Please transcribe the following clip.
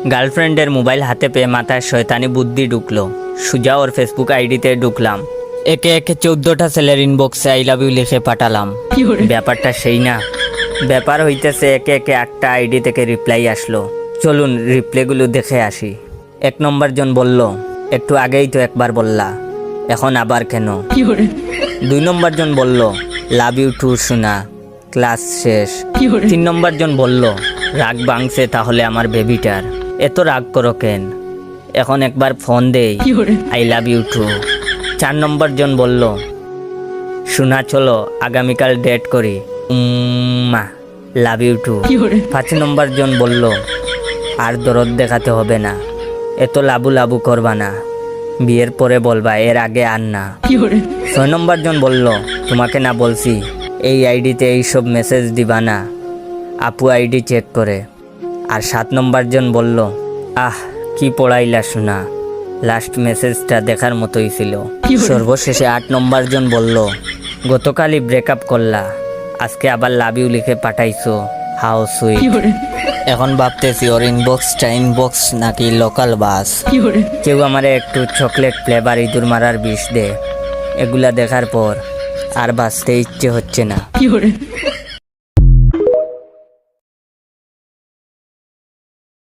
গার্লফ্রেন্ডের মোবাইল হাতে পেয়ে মাথায় শয়তানি বুদ্ধি ঢুকলো। সুজা ওর ফেসবুক আইডিতে ঢুকলাম। একে একে 14টা ছেলের ইনবক্সে আই লাভ ইউ লিখে পাঠালাম। ব্যাপারটা সেই না, ব্যাপার হইতেছে একে একে 8টা আইডি থেকে রিপ্লাই আসলো। চলুন রিপ্লাইগুলো দেখে আসি। 1 নম্বর জন বলল, একটু আগেই তো একবার বললা, এখন আবার কেন? 2 নম্বর জন বলল, লাভ ইউ টু সোনা, ক্লাস শেষ। 3 নম্বর জন বলল, রাগ ভাঙছে তাহলে আমার বেবিটার, এত রাগ করো কেন, এখন একবার ফোন দেই, আই লাভ ইউ টু। 4 নম্বর জন বলল, সোনা চলো আগামীকাল ডেট করি, মা লাভ ইউ টু। 5 নম্বর জন বলল, আর দরদ দেখাতে হবে না, এত লাবু লাবু করবা না, বিয়ের পরে বলবা, এর আগে আর না। 6 নম্বর জন বলল, তোমাকে না বলছি এই আইডিতে এইসব মেসেজ দিবা না, আপু আইডি চেক করে। আর 7 নম্বর জন বলল, আহ কি পড়াইলা শোনা, লাস্ট মেসেজটা দেখার মতোই ছিল। সর্বশেষে 8 নম্বর জন বলল, গতকালই ব্রেকআপ করলা, আজকে আবার লাভ ইউ লিখে পাঠাইছো, হাউ সুইট। এখন ভাবতেছি ওর ইনবক্সটা ইনবক্স নাকি লোকাল বাস। কেউ আমারে একটু চকলেট ফ্লেভার ইঁদুর মারার বিষ দে, এগুলা দেখার পর আর বাঁচতে ইচ্ছে হচ্ছে না।